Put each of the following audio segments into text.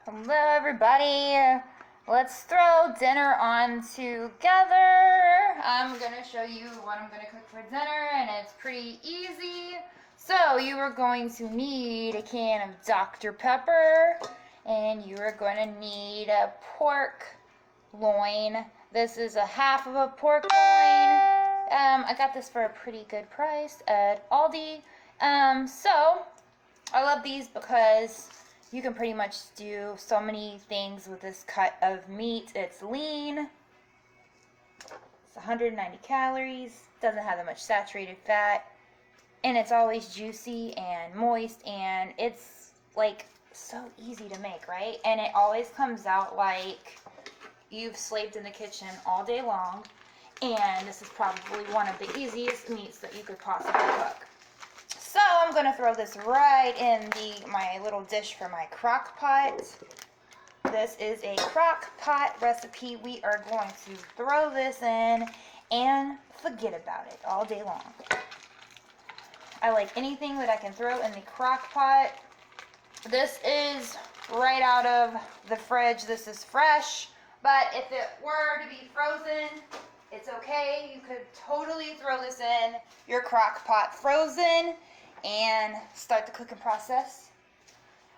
Hello everybody, let's throw dinner on together. I'm going to show you what I'm going to cook for dinner, and it's pretty easy. So you are going to need a can of Dr. Pepper, and you are going to need a pork loin. This is a half of a pork loin. I got this for a pretty good price at Aldi. So I love these because you can pretty much do so many things with this cut of meat. It's lean, it's 190 calories, doesn't have that much saturated fat, and it's always juicy and moist, and it's like so easy to make, right? And it always comes out like you've slaved in the kitchen all day long, and this is probably one of the easiest meats that you could possibly cook. So I'm going to throw this right in my little dish for my crock pot. This is a crock pot recipe. We are going to throw this in and forget about it all day long. I like anything that I can throw in the crock pot. This is right out of the fridge. This is fresh, but if it were to be frozen, it's okay. You could totally throw this in your crock pot frozen and start the cooking process.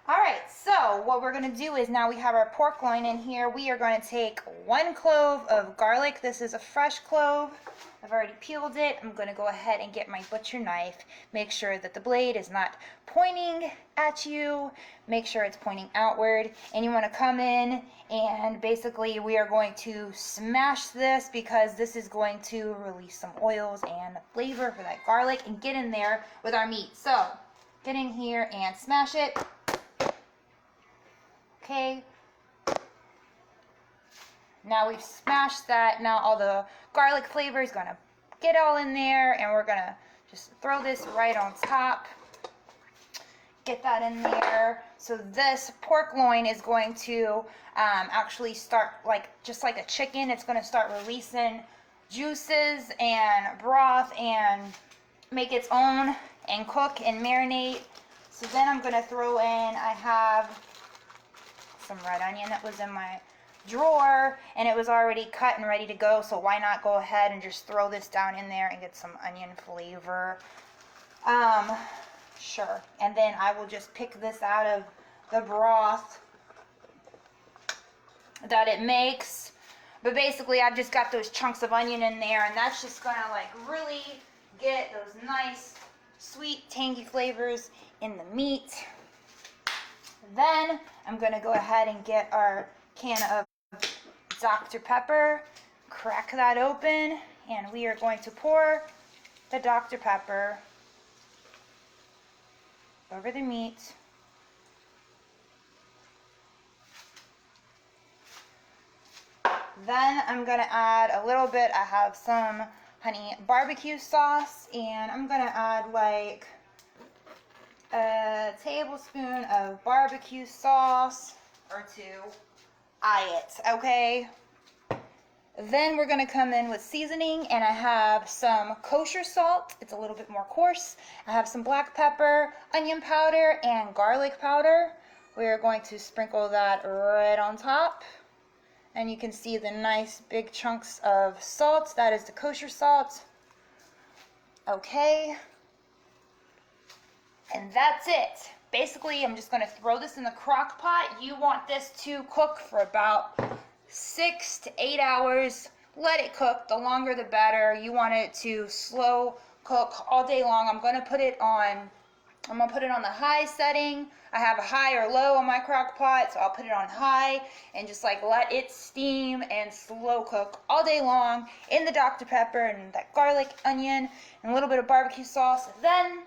Alright, so what we're going to do is, now we have our pork loin in here, we are going to take 1 clove of garlic. This is a fresh clove. I've already peeled it. I'm going to go ahead and get my butcher knife. Make sure that the blade is not pointing at you. Make sure it's pointing outward. And you want to come in and basically we are going to smash this, because this is going to release some oils and flavor for that garlic and get in there with our meat. So get in here and smash it. Okay, now we've smashed that. Now all the garlic flavor is going to get all in there, and we're going to just throw this right on top. Get that in there. So this pork loin is going to actually start just like a chicken. It's going to start releasing juices and broth and make its own and cook and marinate. So then I'm going to throw in, I have some red onion that was in my drawer, and it was already cut and ready to go, so why not go ahead and just throw this down in there and get some onion flavor. Sure. And then I will just pick this out of the broth that it makes. But basically I've just got those chunks of onion in there, and that's just gonna really get those nice sweet tangy flavors in the meat. Then I'm going to go ahead and get our can of Dr. Pepper, crack that open, and we are going to pour the Dr. Pepper over the meat. Then I'm going to add a little bit, I have some honey barbecue sauce, and I'm going to add like a tablespoon of barbecue sauce or 2. Eye it, okay? Then we're going to come in with seasoning, and I have some kosher salt. It's a little bit more coarse. I have some black pepper, onion powder, and garlic powder. We're going to sprinkle that right on top. And you can see the nice big chunks of salt. That is the kosher salt. Okay. And that's it. Basically, I'm just going to throw this in the crock pot. You want this to cook for about 6 to 8 hours. Let it cook. The longer the better. You want it to slow cook all day long. I'm going to put it on the high setting. I have a high or low on my crock pot, so I'll put it on high and just let it steam and slow cook all day long in the Dr. Pepper and that garlic, onion, and a little bit of barbecue sauce. Then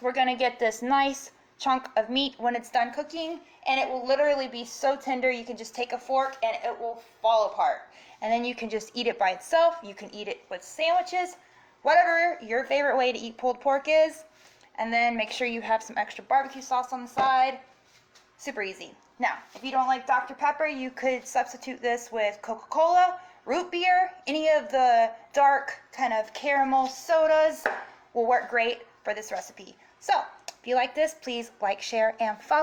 we're going to get this nice chunk of meat when it's done cooking, and it will literally be so tender you can just take a fork and it will fall apart. And then you can just eat it by itself. You can eat it with sandwiches, whatever your favorite way to eat pulled pork is. And then make sure you have some extra barbecue sauce on the side. Super easy. Now, if you don't like Dr. Pepper, you could substitute this with Coca-Cola, root beer, any of the dark kind of caramel sodas will work great for this recipe. So, if you like this, please like, share, and follow.